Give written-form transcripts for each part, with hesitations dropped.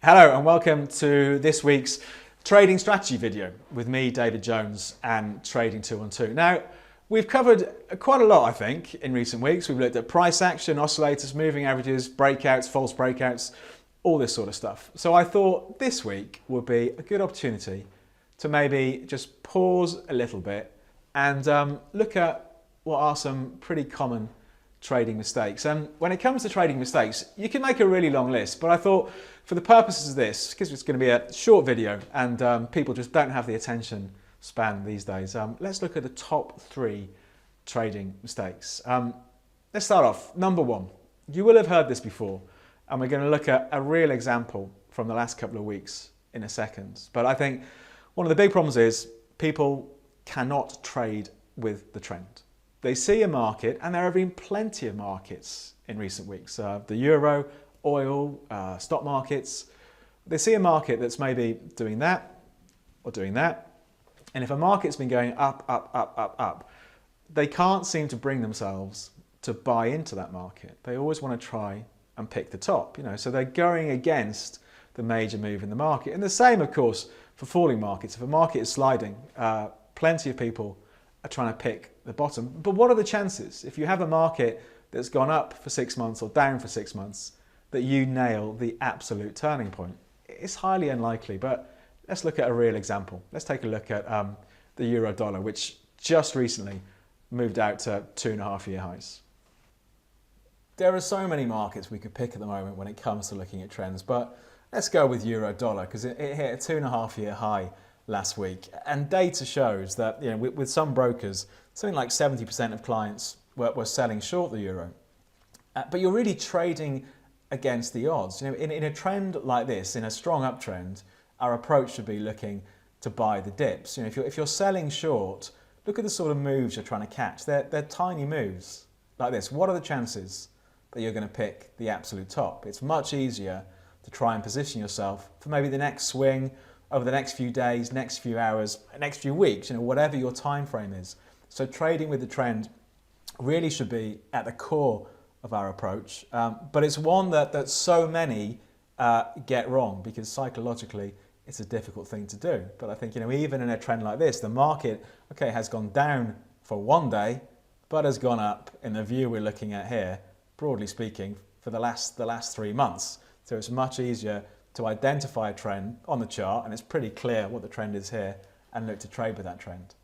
Hello and welcome to this week's trading strategy video with me, David Jones, and Trading 212. Now, we've covered quite a lot, I think, in recent weeks. We've looked at price action, oscillators, moving averages, breakouts, false breakouts, all this sort of stuff. So I thought this week would be a good opportunity to maybe just pause a little bit and look at what are some pretty common trading mistakes. And when it comes to trading mistakes, you can make a really long list, but I thought for the purposes of this, because it's going to be a short video and people just don't have the attention span these days, let's look at the top 3 trading mistakes. Let's start off. Number 1, you will have heard this before, and we're going to look at a real example from the last couple of weeks in a second. But I think one of the big problems is people cannot trade with the trend. They see a market, and there have been plenty of markets in recent weeks. The euro, oil, stock markets. They see a market that's maybe doing that or doing that. And if a market's been going up, up, up, up, up, they can't seem to bring themselves to buy into that market. They always want to try and pick the top, so they're going against the major move in the market. And the same, of course, for falling markets. If a market is sliding, plenty of people are trying to pick the bottom. But what are the chances, if you have a market that's gone up for 6 months or down for 6 months, that you nail the absolute turning point? It's highly unlikely, but let's look at a real example. Let's take a look at the euro dollar, which just recently moved out to 2.5-year highs. There are so many markets we could pick at the moment when it comes to looking at trends, but let's go with euro dollar because it hit a 2.5-year high last week, and data shows that with some brokers, something like 70% of clients were selling short the euro. But you're really trading against the odds. In a trend like this, in a strong uptrend, our approach should be looking to buy the dips. If you're selling short, look at the sort of moves you're trying to catch. They're tiny moves like this. What are the chances that you're going to pick the absolute top? It's much easier to try and position yourself for maybe the next swing over the next few days, next few hours, next few weeks, whatever your time frame is. So trading with the trend really should be at the core of our approach, but it's one that so many get wrong because psychologically it's a difficult thing to do. But I think even in a trend like this, the market has gone down for one day, but has gone up in the view we're looking at here, broadly speaking, for the last 3 months. So it's much easier to identify a trend on the chart, and it's pretty clear what the trend is here, and look to trade with that trend.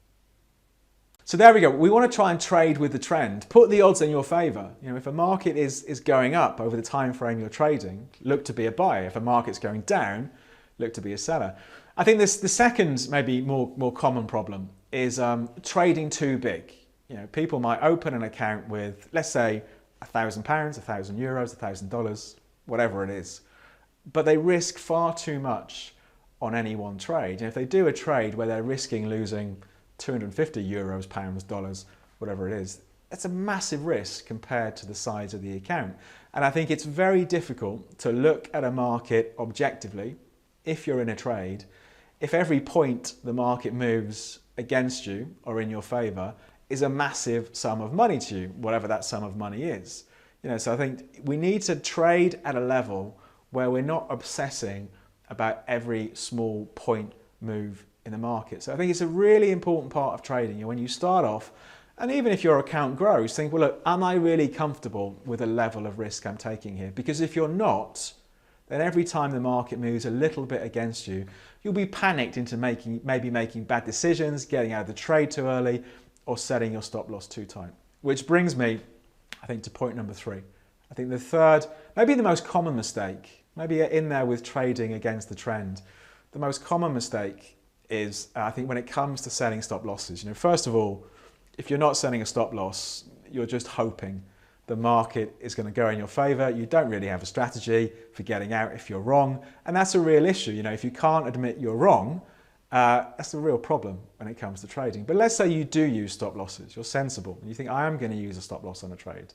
So there we go. We want to try and trade with the trend. Put the odds in your favour. If a market is going up over the time frame you're trading, look to be a buyer. If a market's going down, look to be a seller. I think the second, maybe more common problem is trading too big. People might open an account with, let's say, £1,000, €1,000, $1,000, whatever it is, but they risk far too much on any one trade. And if they do a trade where they're risking losing 250 euros, pounds, dollars, whatever it is, that's a massive risk compared to the size of the account. And I think it's very difficult to look at a market objectively if you're in a trade, if every point the market moves against you or in your favor is a massive sum of money to you, whatever that sum of money is. So I think we need to trade at a level where we're not obsessing about every small point move in the market. So I think it's a really important part of trading. When you start off, and even if your account grows, think, well, look, am I really comfortable with the level of risk I'm taking here? Because if you're not, then every time the market moves a little bit against you, you'll be panicked into maybe making bad decisions, getting out of the trade too early, or setting your stop loss too tight. Which brings me, I think, to point number 3. I think the third, maybe the most common mistake, maybe in there with trading against the trend, the most common mistake is, I think, when it comes to setting stop losses. First of all, if you're not setting a stop loss, you're just hoping the market is going to go in your favor. You don't really have a strategy for getting out if you're wrong. And that's a real issue. If you can't admit you're wrong, that's a real problem when it comes to trading. But let's say you do use stop losses. You're sensible. And you think, I am going to use a stop loss on a trade.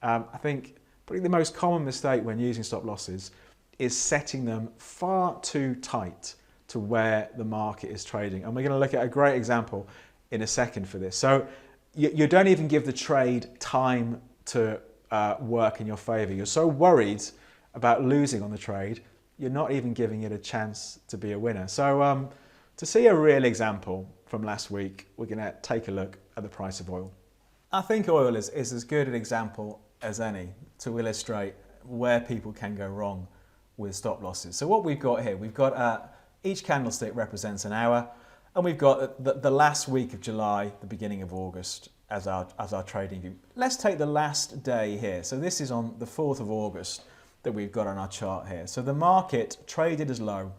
I think probably the most common mistake when using stop losses is setting them far too tight to where the market is trading. And we're going to look at a great example in a second for this. So you don't even give the trade time to work in your favor. You're so worried about losing on the trade you're not even giving it a chance to be a winner. So to see a real example from last week, we're going to take a look at the price of oil. I think oil is as good an example as any to illustrate where people can go wrong with stop losses. So what we've got here, we've got each candlestick represents an hour, and we've got the last week of July, the beginning of August as our trading view. Let's take the last day here. So this is on the 4th of August that we've got on our chart here. So the market traded as low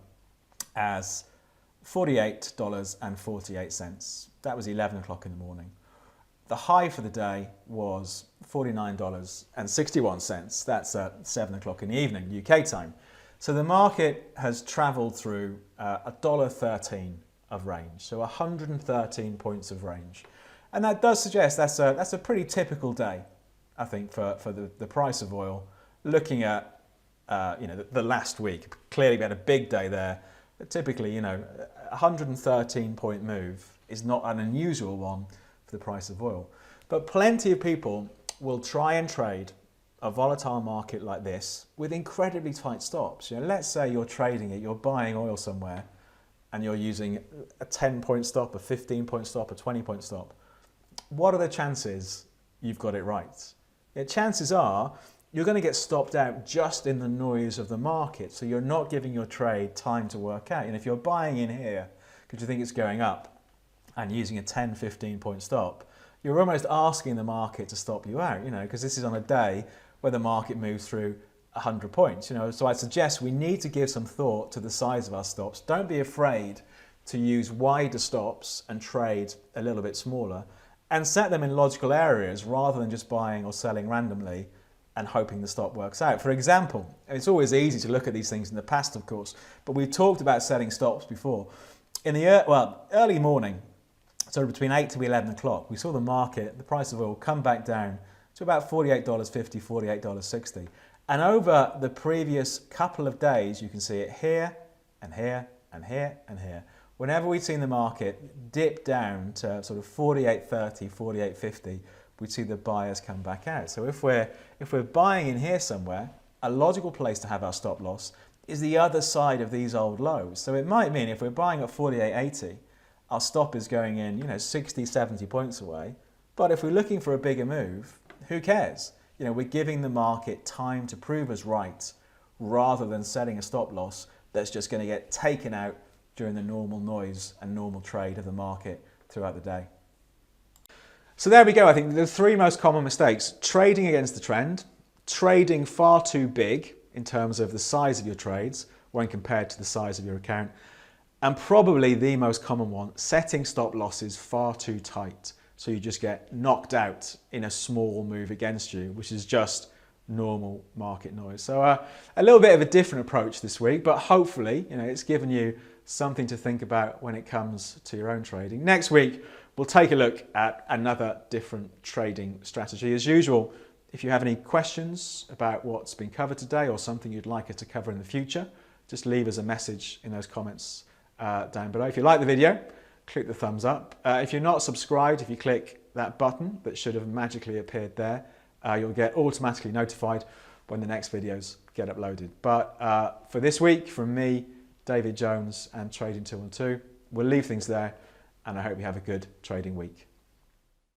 as $48.48. That was 11 o'clock in the morning. The high for the day was $49.61. That's at 7 o'clock in the evening, UK time. So the market has travelled through $1.13 of range, so 113 points of range. And that does suggest that's a pretty typical day, I think, for the price of oil. Looking at the last week, clearly we had a big day there, but typically, a 113 point move is not an unusual one for the price of oil. But plenty of people will try and trade a volatile market like this with incredibly tight stops. Let's say you're trading it, you're buying oil somewhere, and you're using a 10-point stop, a 15-point stop, a 20-point stop. What are the chances you've got it right? Chances are you're going to get stopped out just in the noise of the market, so you're not giving your trade time to work out. And if you're buying in here because you think it's going up and using a 10, 15-point stop, you're almost asking the market to stop you out, because this is on a day where the market moves through 100 points. So I suggest we need to give some thought to the size of our stops. Don't be afraid to use wider stops and trade a little bit smaller, and set them in logical areas rather than just buying or selling randomly and hoping the stop works out. For example, it's always easy to look at these things in the past, of course, but we've talked about setting stops before. In the early morning, so between 8 to 11 o'clock, we saw the market, the price of oil, come back down to about $48.50, $48.60. And over the previous couple of days, you can see it here and here and here and here. Whenever we've seen the market dip down to sort of $48.30, $48.50, we'd see the buyers come back out. So if we're buying in here somewhere, a logical place to have our stop loss is the other side of these old lows. So it might mean if we're buying at $48.80, our stop is going in, 60, 70 points away. But if we're looking for a bigger move, who cares? We're giving the market time to prove us right rather than setting a stop loss that's just going to get taken out during the normal noise and normal trade of the market throughout the day. So there we go. I think the three most common mistakes: trading against the trend, trading far too big in terms of the size of your trades when compared to the size of your account, and probably the most common one, setting stop losses far too tight. So you just get knocked out in a small move against you, which is just normal market noise. So a little bit of a different approach this week, but hopefully, it's given you something to think about when it comes to your own trading. Next week, we'll take a look at another different trading strategy. As usual, if you have any questions about what's been covered today or something you'd like us to cover in the future, just leave us a message in those comments down below. If you like the video, click the thumbs up. If you're not subscribed, if you click that button that should have magically appeared there, you'll get automatically notified when the next videos get uploaded. But for this week, from me, David Jones and Trading 212, we'll leave things there, and I hope you have a good trading week.